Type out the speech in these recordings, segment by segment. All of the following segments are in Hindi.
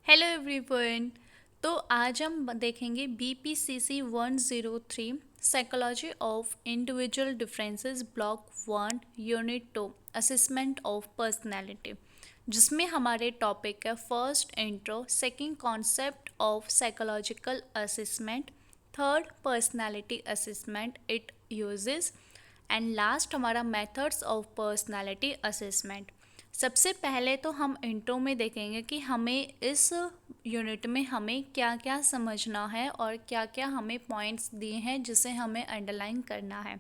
Hello everyone. तो आज हम देखेंगे BPCC 103 psychology of individual differences block 1 unit 2 assessment of personality, जिसमें हमारे टॉपिक है first intro, second concept of psychological assessment, third personality assessment it uses and last हमारा मेथड्स ऑफ पर्सनैलिटी असेसमेंट। सबसे पहले तो हम इंट्रो में देखेंगे कि हमें इस यूनिट में हमें क्या क्या समझना है और क्या क्या हमें पॉइंट्स दिए हैं जिसे हमें अंडरलाइन करना है।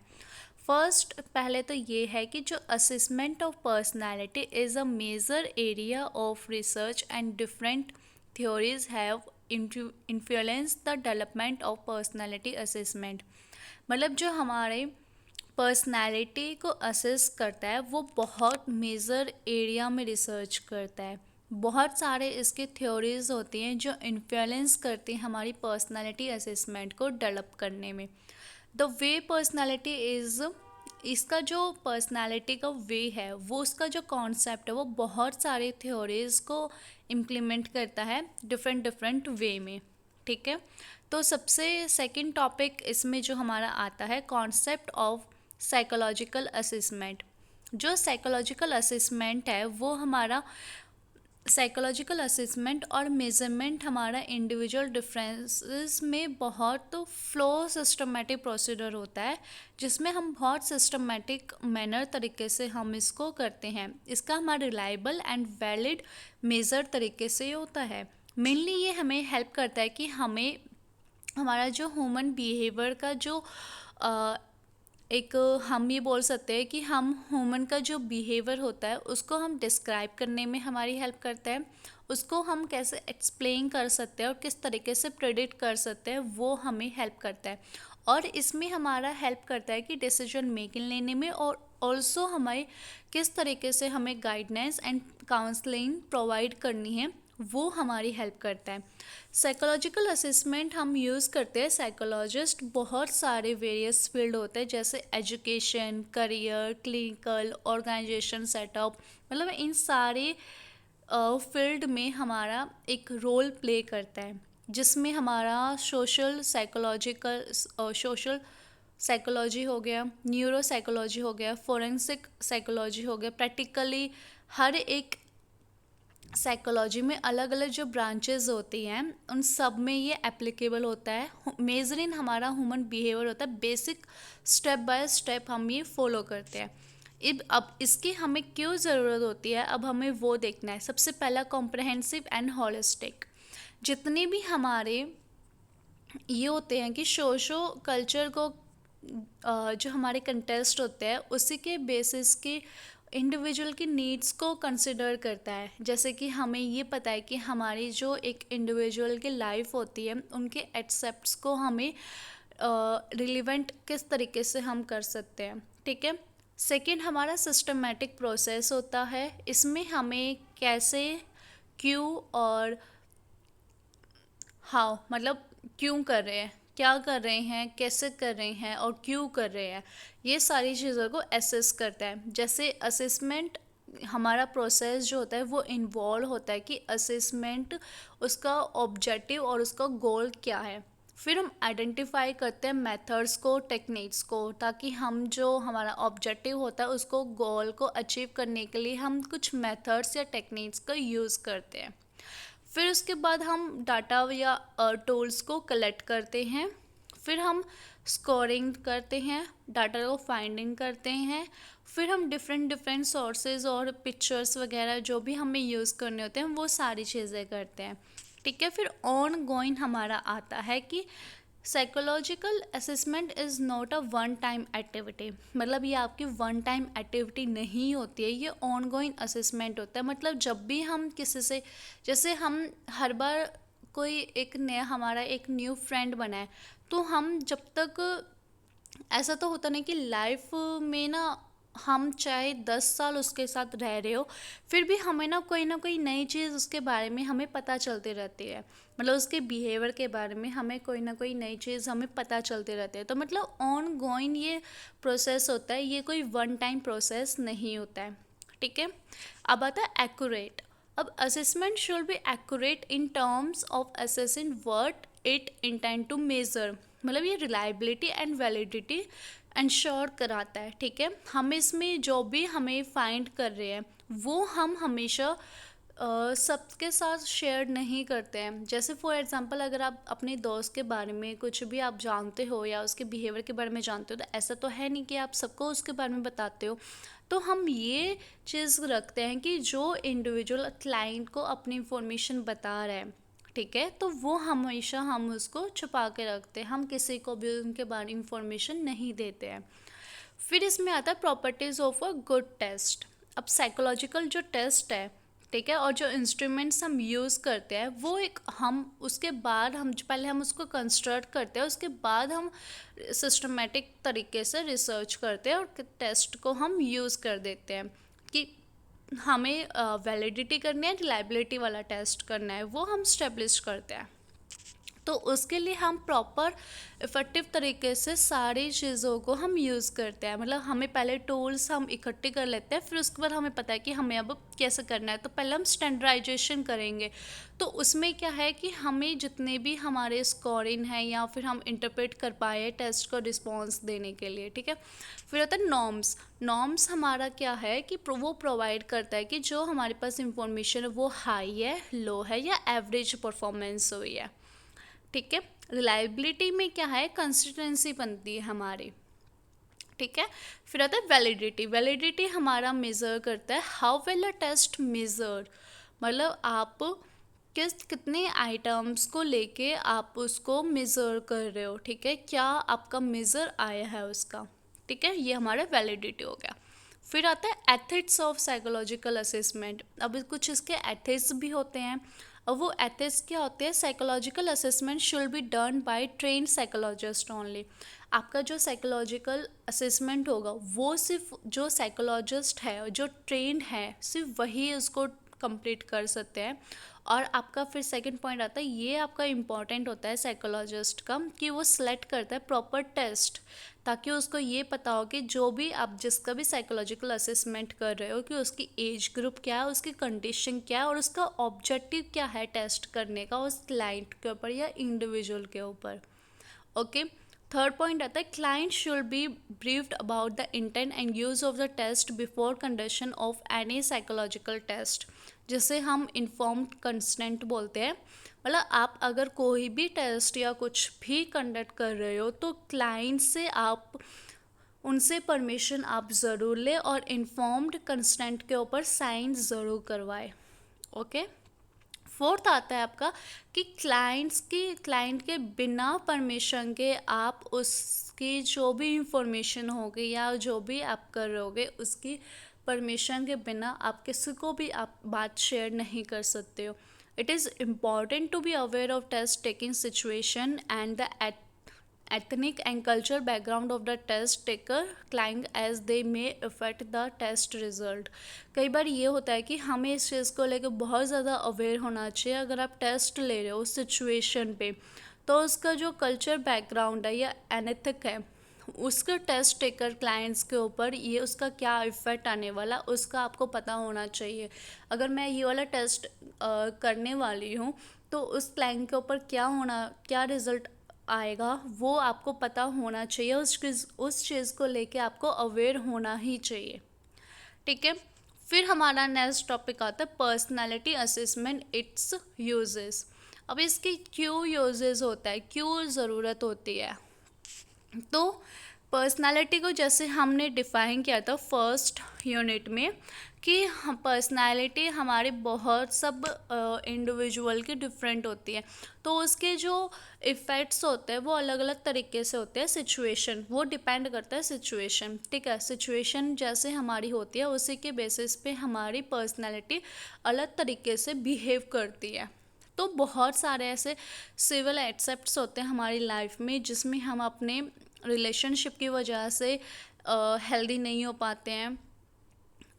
फर्स्ट पहले तो ये है कि जो assessment of personality is a major area of research and different theories have influenced the development of personality assessment। मतलब जो हमारे पर्सनैलिटी को असेस करता है वो बहुत मेजर एरिया में रिसर्च करता है। बहुत सारे इसके थ्योरीज होती हैं जो इन्फ्लुएंस करती हैं हमारी पर्सनैलिटी असेसमेंट को डेवलप करने में। द वे पर्सनैलिटी इज़, इसका जो पर्सनैलिटी का वे है वो उसका जो कॉन्सेप्ट है वो बहुत सारे थ्योरीज को इम्प्लीमेंट करता है डिफरेंट डिफरेंट वे में। ठीक है, तो सबसे सेकंड टॉपिक इसमें जो हमारा आता है कॉन्सेप्ट ऑफ साइकोलॉजिकल असेसमेंट। जो साइकोलॉजिकल असेसमेंट है वो हमारा साइकोलॉजिकल असेसमेंट और मेजरमेंट हमारा इंडिविजुअल डिफरेंसेस में बहुत फ्लो सिस्टमेटिक प्रोसीजर होता है, जिसमें हम बहुत सिस्टमेटिक मैनर तरीके से हम इसको करते हैं। इसका हमारा रिलायबल एंड वैलिड मेजर तरीके से होता है। मेनली ये हमें हेल्प करता है कि हमें हमारा जो ह्यूमन बिहेवियर का जो एक हम ये बोल सकते हैं कि हम ह्यूमन का जो बिहेवियर होता है उसको हम डिस्क्राइब करने में हमारी हेल्प करता है। उसको हम कैसे एक्सप्लेन कर सकते हैं और किस तरीके से प्रेडिक्ट कर सकते हैं वो हमें हेल्प करता है। और इसमें हमारा हेल्प करता है कि डिसीजन मेकिंग लेने में, और ऑल्सो हमें किस तरीके से हमें गाइडेंस एंड काउंसलिंग प्रोवाइड करनी है वो हमारी हेल्प करता है। साइकोलॉजिकल असेसमेंट हम यूज़ करते हैं। साइकोलॉजिस्ट बहुत सारे वेरियस फील्ड होते हैं जैसे education, career, clinical, organisation setup, मतलब इन सारे फील्ड में हमारा एक रोल प्ले करता है, जिसमें हमारा सोशल साइकोलॉजी हो गया, न्यूरो साइकोलॉजी हो गया, फोरेंसिक साइकोलॉजी हो गया। प्रैक्टिकली हर एक साइकोलॉजी में अलग अलग जो ब्रांचेस होती हैं उन सब में ये एप्लीकेबल होता है। मेजर इन हमारा ह्यूमन बिहेवियर होता है, बेसिक स्टेप बाय स्टेप हम ये फॉलो करते हैं। अब इसकी हमें क्यों ज़रूरत होती है, अब हमें वो देखना है। सबसे पहला कॉम्प्रहेंसिव एंड होलिस्टिक। जितने भी हमारे ये होते हैं कि सोशो कल्चर को जो हमारे कंटेस्ट होते हैं उसी के बेसिस के इंडिविजुअल की नीड्स को कंसिडर करता है। जैसे कि हमें ये पता है कि हमारी जो एक इंडिविजुअल की लाइफ होती है उनके एक्सेप्ट्स को हमें रिलेवेंट किस तरीके से हम कर सकते हैं। ठीक है, सेकंड हमारा सिस्टमेटिक प्रोसेस होता है। इसमें हमें कैसे, क्यों और हाउ, मतलब क्यों कर रहे हैं, क्या कर रहे हैं, कैसे कर रहे हैं और क्यों कर रहे हैं, ये सारी चीज़ों को एसेस करता है। जैसे असेसमेंट हमारा प्रोसेस जो होता है वो इन्वॉल्व होता है कि असेसमेंट उसका ऑब्जेक्टिव और उसका गोल क्या है। फिर हम आइडेंटिफाई करते हैं मेथड्स को, टेक्निक्स को, ताकि हम जो हमारा ऑब्जेक्टिव होता है उसको गोल को अचीव करने के लिए हम कुछ मेथड्स या टेक्निक्स का यूज़ करते हैं। फिर उसके बाद हम डाटा या टूल्स को कलेक्ट करते हैं। फिर हम स्कोरिंग करते हैं, डाटा को फाइंडिंग करते हैं। फिर हम डिफरेंट डिफरेंट सोर्सेज और पिक्चर्स वगैरह जो भी हमें यूज़ करने होते हैं वो सारी चीज़ें करते हैं। ठीक है, फिर ऑन गोइंग हमारा आता है कि psychological assessment is not a one time activity. मतलब ये आपकी वन टाइम एक्टिविटी नहीं होती है, ये ऑन गोइंग असेसमेंट होता है। मतलब जब भी हम किसी से, जैसे हम हर बार कोई एक नया हमारा एक न्यू फ्रेंड बना है तो हम जब तक, ऐसा तो होता नहीं कि लाइफ में ना हम चाहे 10 साल उसके साथ रह रहे हो फिर भी हमें ना कोई नई चीज़ उसके बारे में हमें पता चलती रहती है। मतलब उसके बिहेवियर के बारे में हमें कोई ना कोई नई चीज़ हमें पता चलती रहती है। तो मतलब ऑन गोइंग ये प्रोसेस होता है, ये कोई वन टाइम प्रोसेस नहीं होता है। ठीक है, अब आता है एक्यूरेट। अब assessment should be accurate in terms of assessing what it intend to measure, मतलब ये रिलायबिलिटी एंड वैलिडिटी इंश्योर कराता है, ठीक है। हम इसमें जो भी हमें फाइंड कर रहे हैं वो हम हमेशा सबके साथ शेयर नहीं करते हैं। जैसे फॉर एग्जांपल अगर आप अपने दोस्त के बारे में कुछ भी आप जानते हो या उसके बिहेवियर के बारे में जानते हो, तो ऐसा तो है नहीं कि आप सबको उसके बारे में बताते हो। तो हम ये चीज़ रखते हैं कि जो इंडिविजुअल क्लाइंट को अपनी इंफॉर्मेशन बता रहे हैं, ठीक है, तो वो हमेशा हम उसको छुपा के रखते हैं, हम किसी को भी उनके बारे में इंफॉर्मेशन नहीं देते हैं। फिर इसमें आता है properties of a good test. अब साइकोलॉजिकल जो टेस्ट है, ठीक है, और जो इंस्ट्रूमेंट्स हम यूज़ करते हैं वो एक हम उसके बाद हम पहले हम उसको कंस्ट्रक्ट करते हैं, उसके बाद हम सिस्टमेटिक तरीके से रिसर्च करते हैं और टेस्ट को हम यूज़ कर देते हैं कि हमें वैलिडिटी करनी है, रिलायबिलिटी वाला टेस्ट करना है, वो हम स्टेब्लिश करते हैं। तो उसके लिए हम प्रॉपर इफ़ेक्टिव तरीके से सारी चीज़ों को हम यूज़ करते हैं, मतलब हमें पहले टूल्स हम इकट्ठे कर लेते हैं, फिर उसके बाद हमें पता है कि हमें अब कैसे करना है। तो पहले हम स्टैंडर्डाइजेशन करेंगे, तो उसमें क्या है कि हमें जितने भी हमारे स्कोरिंग है या फिर हम इंटरप्रेट कर पाए टेस्ट को रिस्पॉन्स देने के लिए, ठीक है। फिर होता है नॉर्म्स। नॉर्म्स हमारा क्या है कि वो प्रोवाइड करता है कि जो हमारे पास इंफॉर्मेशन है वो हाई है, लो है या एवरेज परफॉर्मेंस हुई है, ठीक है। रिलायबिलिटी में क्या है, कंसिस्टेंसी बनती है हमारी, ठीक है। फिर आता है वैलिडिटी। वैलिडिटी हमारा मेज़र करता है how well a test measure, मतलब आप कितने आइटम्स को लेके आप उसको मेज़र कर रहे हो, ठीक है, क्या आपका मेज़र आया है उसका, ठीक है, ये हमारा वैलिडिटी हो गया। फिर आता है एथिक्स ऑफ साइकोलॉजिकल असेसमेंट। अब कुछ इसके एथिक्स भी होते हैं, और वो एथिक्स क्या होते हैं, psychological assessment should be done by train psychologist only. आपका जो साइकोलॉजिकल असेसमेंट होगा वो सिर्फ जो साइकोलॉजिस्ट है, जो ट्रेंड है, सिर्फ वही उसको कंप्लीट कर सकते हैं। और आपका फिर सेकंड पॉइंट आता है, ये आपका इम्पॉर्टेंट होता है साइकोलॉजिस्ट का, कि वो सिलेक्ट करता है प्रॉपर टेस्ट, ताकि उसको ये पता हो कि जो भी आप जिसका भी साइकोलॉजिकल असेसमेंट कर रहे हो कि उसकी एज ग्रुप क्या है, उसकी कंडीशन क्या है और उसका ऑब्जेक्टिव क्या है टेस्ट करने का उस क्लाइंट के ऊपर या इंडिविजुअल के ऊपर, ओके। थर्ड पॉइंट आता है, client should be briefed about the intent and use of the test before conduction of any psychological test, जिसे हम इन्फॉर्म्ड कंसेंट बोलते हैं। मतलब आप अगर कोई भी टेस्ट या कुछ भी कंडक्ट कर रहे हो तो क्लाइंट से आप उनसे परमिशन आप ज़रूर लें और इन्फॉर्म्ड कंसेंट के ऊपर साइन ज़रूर करवाएं, ओके। फोर्थ आता है आपका कि क्लाइंट के बिना परमिशन के आप उसकी जो भी इंफॉर्मेशन होगी या जो भी आप कर रहे होगे उसकी परमिशन के बिना आप किसी को भी आप बात शेयर नहीं कर सकते हो। It is important to be aware of test taking situation and the ethnic and cultural background of the test taker client as they may affect the test result। कई बार ये होता है कि हमें इस चीज़ को लेकर बहुत ज़्यादा अवेयर होना चाहिए। अगर आप टेस्ट ले रहे हो उस सिचुएशन पे, तो उसका जो कल्चर बैकग्राउंड है या एनेथिक है, उसका टेस्ट टेकर क्लाइंट्स के ऊपर ये उसका क्या इफ़ेक्ट आने वाला उसका आपको पता होना चाहिए। अगर मैं ये वाला टेस्ट करने वाली हूँ तो उस क्लाइंट के ऊपर क्या रिज़ल्ट आएगा वो आपको पता होना चाहिए। उस चीज़ को लेके आपको अवेयर होना ही चाहिए, ठीक है। फिर हमारा नेक्स्ट टॉपिक आता है पर्सनालिटी असेसमेंट, इट्स यूजेस। अब इसके क्यों यूजेस होता है, क्यों ज़रूरत होती है, तो पर्सनालिटी को जैसे हमने डिफ़ाइन किया था फर्स्ट यूनिट में कि पर्सनालिटी हमारे बहुत सब इंडिविजुअल की डिफरेंट होती है, तो उसके जो इफ़ेक्ट्स होते हैं वो अलग अलग तरीके से होते हैं। सिचुएशन वो डिपेंड करता है सिचुएशन, ठीक है। सिचुएशन जैसे हमारी होती है उसी के बेसिस पे हमारी पर्सनालिटी अलग तरीके से बिहेव करती है। तो बहुत सारे ऐसे सिविल एक्सेप्ट्स होते हैं हमारी लाइफ में जिसमें हम अपने रिलेशनशिप की वजह से हेल्दी नहीं हो पाते हैं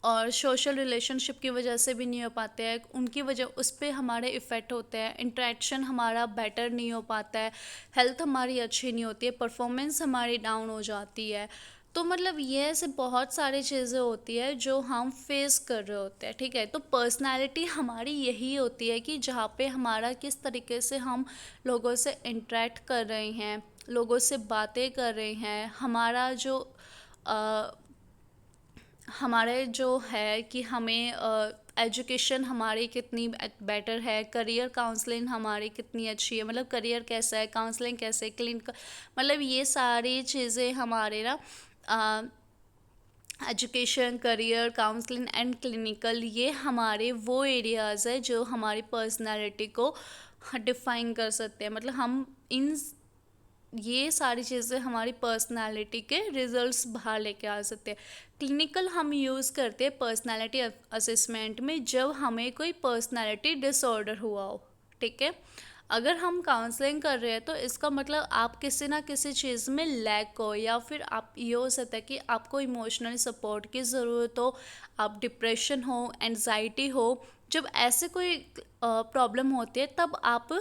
और सोशल रिलेशनशिप की वजह से भी नहीं हो पाते हैं, उनकी वजह उस पर हमारे इफ़ेक्ट होते हैं। इंटरेक्शन हमारा बेटर नहीं हो पाता है, हेल्थ हमारी अच्छी नहीं होती है, परफॉर्मेंस हमारी डाउन हो जाती है। तो मतलब ये ऐसे बहुत सारी चीज़ें होती है जो हम फेस कर रहे होते हैं, ठीक है। तो पर्सनालिटी हमारी यही होती है कि जहाँ पे हमारा किस तरीके से हम लोगों से इंटरेक्ट कर रहे हैं, लोगों से बातें कर रहे हैं, अ, हमारे जो है कि हमें एजुकेशन हमारी कितनी बेटर है, करियर काउंसलिंग हमारी कितनी अच्छी है, मतलब करियर कैसा है, काउंसलिंग कैसे है, क्लिनिकल, मतलब ये सारी चीज़ें हमारे ना education, career, counselling and clinical, ये हमारे वो एरियाज़ है जो हमारी पर्सनालिटी को डिफाइन कर सकते हैं। मतलब हम इन ये सारी चीज़ें हमारी पर्सनालिटी के रिजल्ट्स बाहर लेके आ सकते हैं। क्लिनिकल हम यूज़ करते हैं पर्सनालिटी असेसमेंट में जब हमें कोई पर्सनालिटी डिसऑर्डर हुआ हो, ठीक है। अगर हम काउंसलिंग कर रहे हैं तो इसका मतलब आप किसी ना किसी चीज़ में लैक हो, या फिर आप ये हो सकता है कि आपको इमोशनल सपोर्ट की ज़रूरत हो, आप डिप्रेशन हो, एंजाइटी हो। जब ऐसे कोई प्रॉब्लम होती है तब आप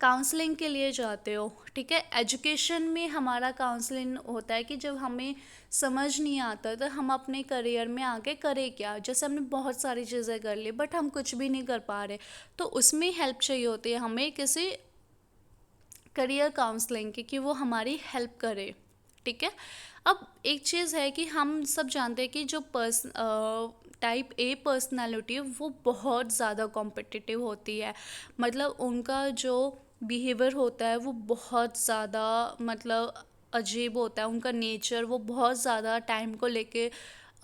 काउंसलिंग के लिए जाते हो, ठीक है। एजुकेशन में हमारा काउंसलिंग होता है कि जब हमें समझ नहीं आता तो हम अपने करियर में आगे करें क्या, जैसे हमने बहुत सारी चीज़ें कर ली बट हम कुछ भी नहीं कर पा रहे, तो उसमें हेल्प चाहिए होती है हमें किसी करियर काउंसलिंग की, कि वो हमारी हेल्प करे, ठीक है। अब एक चीज़ है कि हम सब जानते हैं कि जो टाइप ए पर्सनालिटी है वो बहुत ज़्यादा कॉम्पिटिटिव होती है। मतलब उनका जो बिहेवियर होता है वो बहुत ज़्यादा, मतलब अजीब होता है उनका नेचर। वो बहुत ज़्यादा टाइम को लेके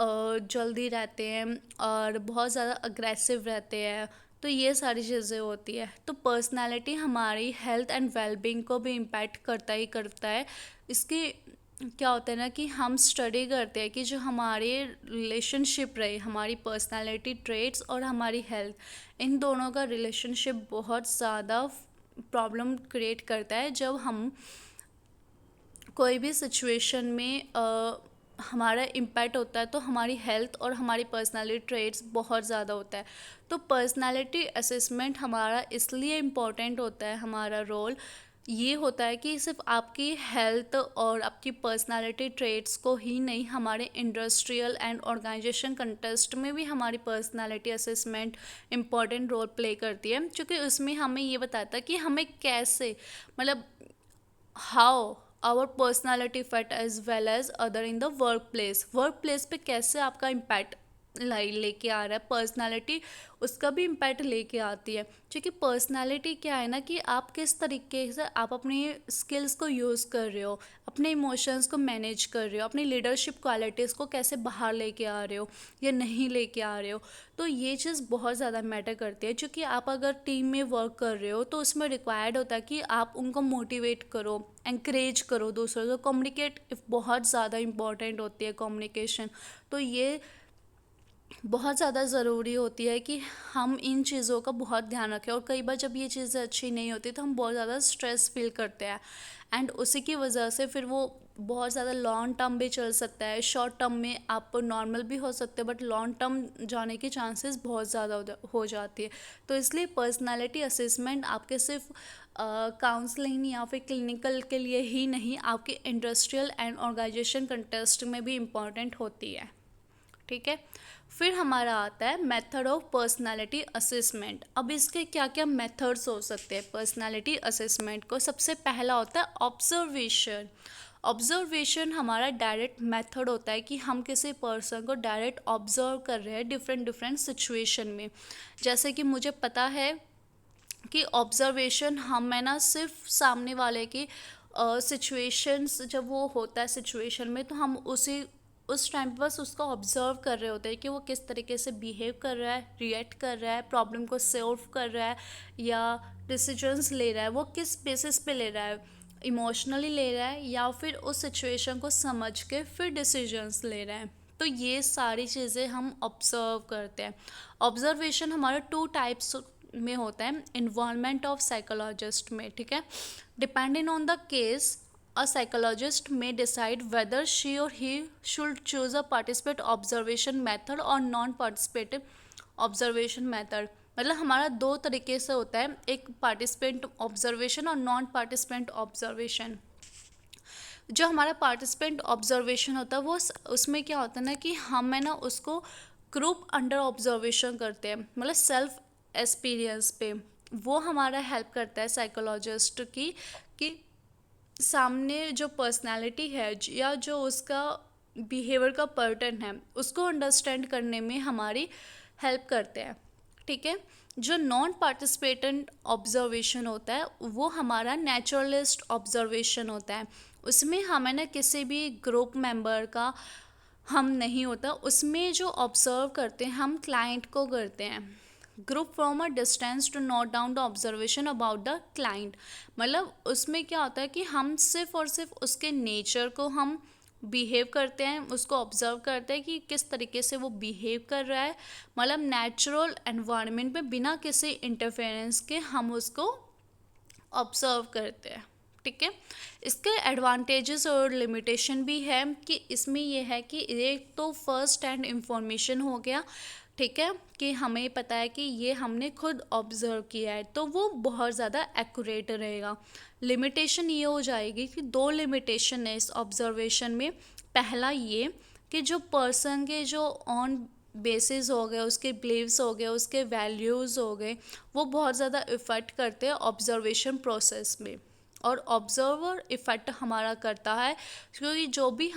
जल्दी रहते हैं और बहुत ज़्यादा अग्रेसिव रहते हैं। तो ये सारी चीज़ें होती है। तो पर्सनालिटी हमारी हेल्थ एंड वेलबींग को भी इम्पैक्ट करता ही करता है। इसकी क्या होता है ना कि हम स्टडी करते हैं कि जो हमारे रिलेशनशिप रहे, हमारी पर्सनालिटी ट्रेट्स और हमारी हेल्थ, इन दोनों का रिलेशनशिप बहुत ज़्यादा प्रॉब्लम क्रिएट करता है। जब हम कोई भी सिचुएशन में हमारा इम्पैक्ट होता है तो हमारी हेल्थ और हमारी पर्सनालिटी ट्रेट्स बहुत ज़्यादा होता है। तो पर्सनालिटी असेसमेंट हमारा इसलिए इम्पोर्टेंट होता है, हमारा रोल ये होता है कि सिर्फ आपकी हेल्थ और आपकी पर्सनालिटी ट्रेट्स को ही नहीं, हमारे इंडस्ट्रियल एंड ऑर्गेनाइजेशन कंटेस्ट में भी हमारी personality assessment important role play करती है, क्योंकि उसमें हमें ये बताता है कि हमें कैसे, मतलब how our personality effect as well as other in the work place पे कैसे आपका इम्पैक्ट लेके आ रहा है पर्सनालिटी, उसका भी इम्पैक्ट लेके आती है। क्योंकि पर्सनालिटी क्या है ना कि आप किस तरीके से आप अपनी स्किल्स को यूज़ कर रहे हो, अपने इमोशंस को मैनेज कर रहे हो, अपनी लीडरशिप क्वालिटीज़ को कैसे बाहर लेके आ रहे हो या नहीं लेके आ रहे हो। तो ये चीज़ बहुत ज़्यादा मैटर करती है, क्योंकि आप अगर टीम में वर्क कर रहे हो तो उसमें रिक्वायर्ड होता है कि आप उनको मोटिवेट करो, एंकरेज करो दूसरों को। कम्युनिकेट बहुत ज़्यादा इंपॉर्टेंट होती है कम्युनिकेशन। तो ये बहुत ज़्यादा ज़रूरी होती है कि हम इन चीज़ों का बहुत ध्यान रखें। और कई बार जब ये चीज़ें अच्छी नहीं होती तो हम बहुत ज़्यादा स्ट्रेस फील करते हैं, एंड उसी की वजह से फिर वो बहुत ज़्यादा लॉन्ग टर्म भी चल सकता है। शॉर्ट टर्म में आप नॉर्मल भी हो सकते हैं बट लॉन्ग टर्म जाने के चांसेस बहुत ज़्यादा हो जाती है। तो इसलिए पर्सनालिटी असेसमेंट आपके सिर्फ काउंसलिंग या फिर क्लिनिकल के लिए ही नहीं, आपके इंडस्ट्रियल एंड ऑर्गेनाइजेशन कंटेस्ट में भी इम्पॉर्टेंट होती है, ठीक है। फिर हमारा आता है मेथड ऑफ पर्सनालिटी असेसमेंट। अब इसके क्या क्या मेथड्स हो सकते हैं पर्सनालिटी असेसमेंट को। सबसे पहला होता है ऑब्जर्वेशन। ऑब्जर्वेशन हमारा डायरेक्ट मेथड होता है कि हम किसी पर्सन को डायरेक्ट ऑब्जर्व कर रहे हैं डिफरेंट डिफरेंट सिचुएशन में। जैसे कि मुझे पता है कि ऑब्जर्वेशन हम है ना सिर्फ सामने वाले की सिचुएशंस, जब वो होता है सिचुएशन में तो हम उस टाइम पर बस उसको ऑब्जर्व कर रहे होते हैं कि वो किस तरीके से बिहेव कर रहा है, रिएक्ट कर रहा है, प्रॉब्लम को सॉल्व कर रहा है या डिसीजंस ले रहा है, वो किस बेसिस पे ले रहा है, इमोशनली ले रहा है या फिर उस सिचुएशन को समझ के फिर डिसीजंस ले रहा है। तो ये सारी चीज़ें हम ऑब्जर्व करते हैं। ऑब्जर्वेशन हमारे टू टाइप्स में होता है इन्वॉल्वमेंट ऑफ साइकोलॉजिस्ट में, ठीक है। Depending on the case a psychologist may decide whether she or he should choose a participate observation method or non-participative observation method। मतलब हमारा दो तरीके से होता है, एक पार्टिसिपेंट ऑब्जर्वेशन और नॉन पार्टिसिपेंट ऑब्जर्वेशन। जो हमारा पार्टिसिपेंट ऑब्जर्वेशन होता है वो उसमें क्या होता है ना कि हम है ना उसको ग्रुप अंडर ऑब्जर्वेशन करते हैं, मतलब सेल्फ एक्सपीरियंस पे। वो हमारा हेल्प करता है साइकोलॉजिस्ट की कि सामने जो पर्सनालिटी है या जो उसका बिहेवियर का पैटर्न है उसको अंडरस्टैंड करने में हमारी हेल्प करते हैं। ठीक है। जो नॉन पार्टिसिपेटेंट ऑब्जर्वेशन होता है वो हमारा नेचुरलिस्ट ऑब्जर्वेशन होता है। उसमें हमें ना किसी भी ग्रुप मेंबर का हम नहीं होता, उसमें जो ऑब्जर्व करते हैं हम क्लाइंट को करते हैं। Group from a distance to note down the observation about the client, मतलब उसमें क्या होता है कि हम सिर्फ और सिर्फ उसके नेचर को हम बिहेव करते हैं, उसको ऑब्जर्व करते हैं कि किस तरीके से वो बिहेव कर रहा है, मतलब नेचुरल एनवायरनमेंट में बिना किसी इंटरफेरेंस के हम उसको ऑब्जर्व करते हैं। ठीक है। इसके एडवांटेजेस और लिमिटेशन भी है कि इसमें यह है कि एक तो फर्स्ट हैंड इंफॉर्मेशन हो गया। ठीक है, कि हमें पता है कि ये हमने खुद ऑब्जर्व किया है तो वो बहुत ज़्यादा एक्यूरेट रहेगा। लिमिटेशन ये हो जाएगी कि दो लिमिटेशन है इस ऑब्जर्वेशन में। पहला ये कि जो पर्सन के जो ऑन बेसिस हो गए, उसके बिलीव्स हो गए, उसके वैल्यूज़ हो गए, वो बहुत ज़्यादा इफ़ेक्ट करते हैं ऑब्जर्वेशन प्रोसेस में। और ऑब्जर्वर इफ़ेक्ट हमारा करता है क्योंकि जो भी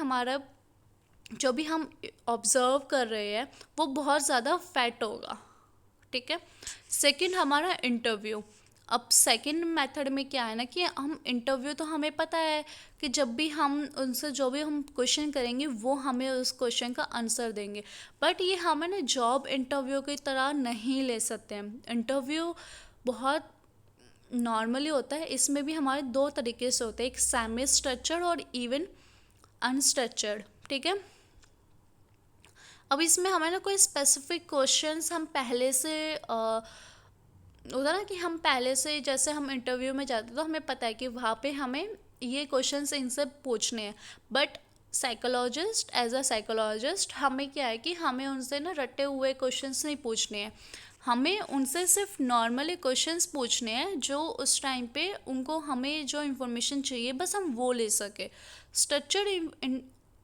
हम ऑब्जर्व कर रहे हैं वो बहुत ज़्यादा फैट होगा। ठीक है। सेकंड हमारा इंटरव्यू। अब सेकंड मेथड में क्या है ना कि हम इंटरव्यू तो हमें पता है कि जब भी हम उनसे जो भी हम क्वेश्चन करेंगे वो हमें उस क्वेश्चन का आंसर देंगे, बट ये हमें ना जॉब इंटरव्यू की तरह नहीं ले सकते हैं। इंटरव्यू बहुत नॉर्मली होता है, इसमें भी हमारे दो तरीके से होते हैं, एक सेमी स्ट्रक्चर्ड और इवन अनस्ट्रक्चर्ड। ठीक है। अब इसमें हमें ना कोई स्पेसिफिक क्वेश्चंस हम पहले से होता ना कि हम पहले से जैसे हम इंटरव्यू में जाते तो हमें पता है कि वहाँ पे हमें ये क्वेश्चंस इनसे पूछने हैं, but psychologist as a psychologist हमें क्या है कि हमें उनसे ना रटे हुए क्वेश्चंस नहीं पूछने हैं, हमें उनसे सिर्फ नॉर्मली क्वेश्चंस पूछने हैं जो उस टाइम पे उनको हमें जो इन्फॉर्मेशन चाहिए बस हम वो ले सके। स्ट्रक्चर्ड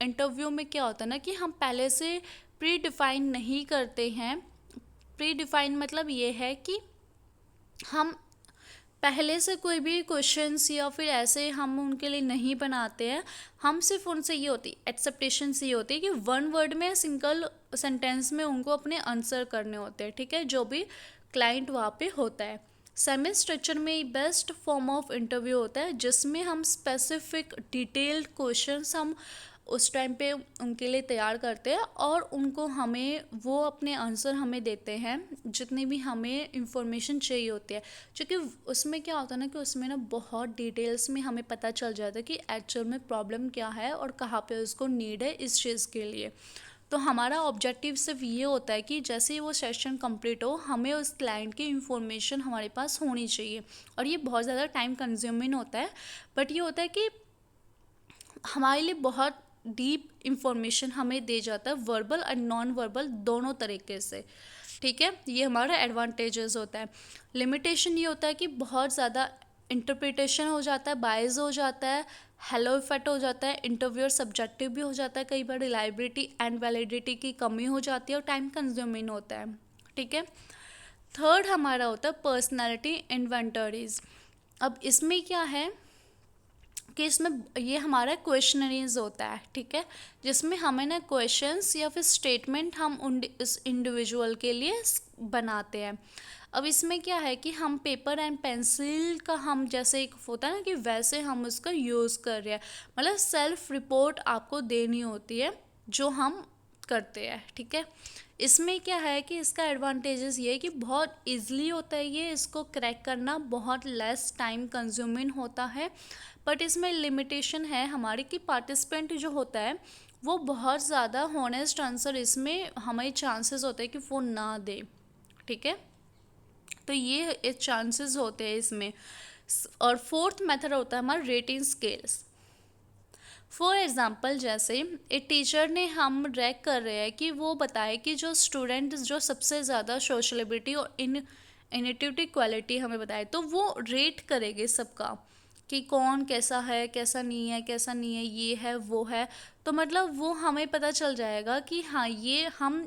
इंटरव्यू में क्या होता है ना कि हम पहले से प्री डिफाइन नहीं करते हैं। प्री डिफाइन मतलब ये है कि हम पहले से कोई भी क्वेश्चंस या फिर ऐसे हम उनके लिए नहीं बनाते हैं। हम सिर्फ उनसे ये होती एक्सेप्टेशन ये होती है कि वन वर्ड में सिंगल सेंटेंस में उनको अपने आंसर करने होते हैं। ठीक है, जो भी क्लाइंट वहाँ पे होता है। सेमी स्ट्रक्चर में बेस्ट फॉर्म ऑफ इंटरव्यू होता है जिसमें हम स्पेसिफिक डिटेल्ड क्वेश्चंस हम उस टाइम पे उनके लिए तैयार करते हैं और उनको हमें वो अपने आंसर हमें देते हैं जितनी भी हमें इंफॉर्मेशन चाहिए होती है। क्योंकि उसमें क्या होता है ना कि उसमें ना बहुत डिटेल्स में हमें पता चल जाता है कि एक्चुअल में प्रॉब्लम क्या है और कहाँ पे उसको नीड है इस चीज़ के लिए। तो हमारा ऑब्जेक्टिव सिर्फ ये होता है कि जैसे ही वो सेशन कंप्लीट हो हमें उस क्लाइंट की इंफॉर्मेशन हमारे पास होनी चाहिए। और ये बहुत ज़्यादा टाइम कंज्यूमिंग होता है, बट ये होता है कि हमारे लिए बहुत डीप इंफॉर्मेशन हमें दे जाता है, वर्बल और नॉन वर्बल दोनों तरीके से। ठीक है, ये हमारा एडवांटेजेस होता है। लिमिटेशन ये होता है कि बहुत ज़्यादा इंटरप्रिटेशन हो जाता है, बायस हो जाता है, हेलो इफेक्ट हो जाता है, इंटरव्यूअर सब्जेक्टिव भी हो जाता है, कई बार रिलायबिलिटी एंड वैलिडिटी की कमी हो जाती है और टाइम कंज्यूमिंग होता है। ठीक है। थर्ड हमारा होता है पर्सनैलिटी इन्वेंटरीज। अब इसमें क्या है कि इसमें ये हमारा क्वेश्चनरीज होता है। ठीक है, जिसमें हमें ना क्वेश्चंस या फिर स्टेटमेंट हम इस इंडिविजुअल के लिए बनाते हैं। अब इसमें क्या है कि हम पेपर एंड पेंसिल का हम जैसे एक होता है ना कि वैसे हम उसका यूज़ कर रहे हैं, मतलब सेल्फ रिपोर्ट आपको देनी होती है जो हम करते हैं। ठीक है, इसमें क्या है कि इसका एडवांटेजेस ये है कि बहुत इजीली होता है, ये इसको क्रैक करना बहुत लेस टाइम कंज्यूमिंग होता है। बट इसमें लिमिटेशन है हमारी कि पार्टिसिपेंट जो होता है वो बहुत ज़्यादा हॉनेस्ट आंसर इसमें हमारे चांसेस होते हैं कि वो ना दे। ठीक है, तो ये चांसेस होते हैं इसमें। और फोर्थ मेथड होता है हमारा रेटिंग स्केल्स। फॉर एग्ज़ाम्पल जैसे एक टीचर ने हम रैक कर रहे हैं कि वो बताए कि जो स्टूडेंट जो सबसे ज़्यादा सोशलिबिलिटी और इनिटिविटी क्वालिटी हमें बताए तो वो रेट करेंगे सबका। कि कौन कैसा है, कैसा नहीं है, कैसा नहीं है, ये है वो है। तो मतलब वो हमें पता चल जाएगा कि हाँ ये हम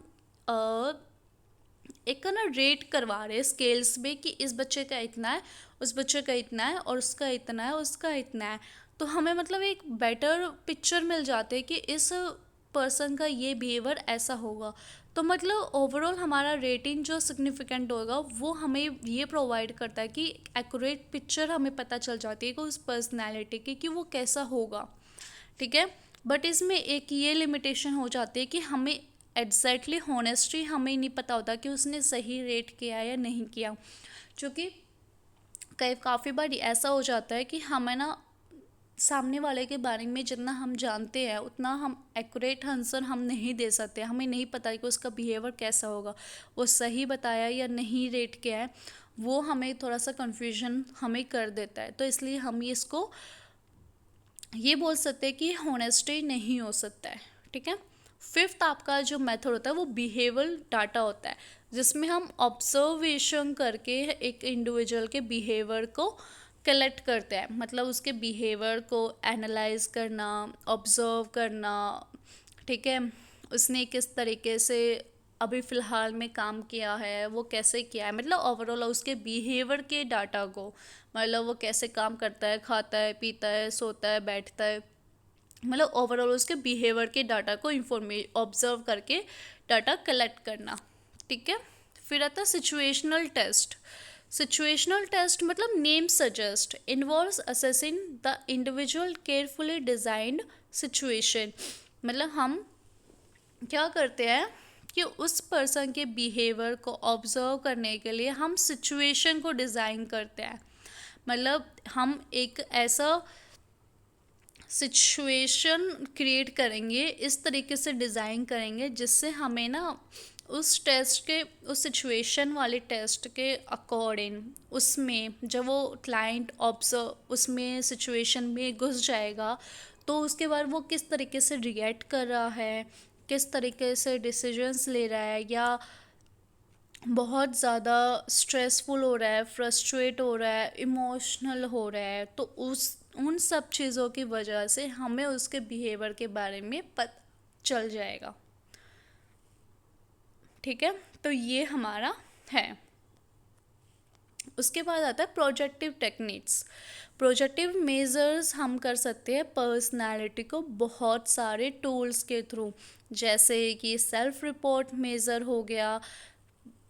अ, एक ना रेट करवा रहे हैं स्केल्स में कि इस बच्चे का इतना है, उस बच्चे का इतना है, और उसका इतना है, उसका इतना है। तो हमें मतलब एक बेटर पिक्चर मिल जाते है कि इस पर्सन का ये बिहेवियर ऐसा होगा। तो मतलब ओवरऑल हमारा रेटिंग जो सिग्निफिकेंट होगा वो हमें ये प्रोवाइड करता है कि एक्यूरेट पिक्चर हमें पता चल जाती है कि उस पर्सनैलिटी की कि वो कैसा होगा। ठीक है। बट इसमें एक ये लिमिटेशन हो जाती है कि हमें एग्जैक्टली हॉनेस्टी हमें नहीं पता होता कि उसने सही रेट किया या नहीं किया। क्योंकि कई काफ़ी बार ऐसा हो जाता है कि हमें ना सामने वाले के बारे में जितना हम जानते हैं उतना हम एक्यूरेट आंसर हम नहीं दे सकते। हमें नहीं पता कि उसका बिहेवियर कैसा होगा, वो सही बताया या नहीं रेट किया है, वो हमें थोड़ा सा कन्फ्यूजन हमें कर देता है। तो इसलिए हम इसको ये बोल सकते हैं कि होनेस्टी नहीं हो सकता है। ठीक है। फिफ्थ आपका जो मेथड होता है वो बिहेवियल डाटा होता है, जिसमें हम ऑब्जर्वेशन करके एक इंडिविजुअल के बिहेवियर को कलेक्ट करते हैं। मतलब उसके बिहेवियर को एनालाइज करना, ऑब्जर्व करना। ठीक है। उसने किस तरीके से अभी फ़िलहाल में काम किया है, वो कैसे किया है, मतलब ओवरऑल उसके बिहेवियर के डाटा को, मतलब वो कैसे काम करता है, खाता है, पीता है, सोता है, बैठता है, मतलब ओवरऑल उसके बिहेवियर के डाटा को ऑब्जर्व करके डाटा कलेक्ट करना। ठीक है। फिर आता है सिचुएशनल टेस्ट। सिचुएशनल टेस्ट मतलब name suggest involves assessing the individual carefully designed situation. मतलब हम क्या करते हैं कि उस पर्सन के बिहेवियर को ऑब्जर्व करने के लिए हम सिचुएशन को डिज़ाइन करते हैं। मतलब हम एक ऐसा सिचुएशन क्रिएट करेंगे, इस तरीके से डिज़ाइन करेंगे जिससे हमें ना उस टेस्ट के, उस सिचुएशन वाले टेस्ट के अकॉर्डिंग उसमें जब वो क्लाइंट ऑब्जर्व उसमें सिचुएशन में घुस जाएगा तो उसके बाद वो किस तरीके से रिएक्ट कर रहा है, किस तरीके से डिसीजंस ले रहा है, या बहुत ज़्यादा स्ट्रेसफुल हो रहा है, फ्रस्ट्रेट हो रहा है, इमोशनल हो रहा है, तो उस उन सब चीज़ों की वजह से हमें उसके बिहेवियर के बारे में पता चल जाएगा। ठीक है। तो ये हमारा है। उसके बाद आता है प्रोजेक्टिव टेक्निक्स। प्रोजेक्टिव मेजर्स हम कर सकते हैं पर्सनालिटी को बहुत सारे टूल्स के थ्रू, जैसे कि सेल्फ रिपोर्ट मेज़र हो गया।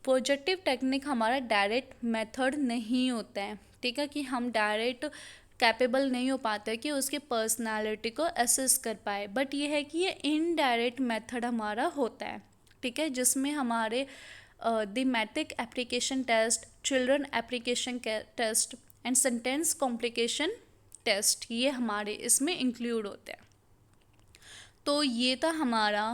प्रोजेक्टिव टेक्निक हमारा डायरेक्ट मेथड नहीं होता है। ठीक है। कि हम डायरेक्ट कैपेबल नहीं हो पाते कि उसकी पर्सनालिटी को असेस कर पाए, बट ये है कि ये इनडायरेक्ट मेथड हमारा होता है। ठीक है। जिसमें हमारे thematic application test, children application test and sentence complication test ये हमारे इसमें इंक्लूड होते हैं। तो ये था हमारा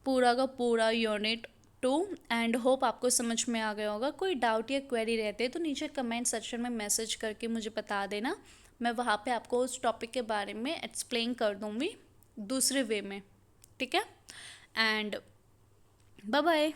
पूरा का पूरा यूनिट 2 एंड होप आपको समझ में आ गया होगा। कोई डाउट या क्वेरी रहते तो नीचे कमेंट सेक्शन में मैसेज करके मुझे बता देना, मैं वहाँ पे आपको उस टॉपिक के बारे में एक्सप्लेन कर दूँगी दूसरे वे में। ठीक है। And bye bye.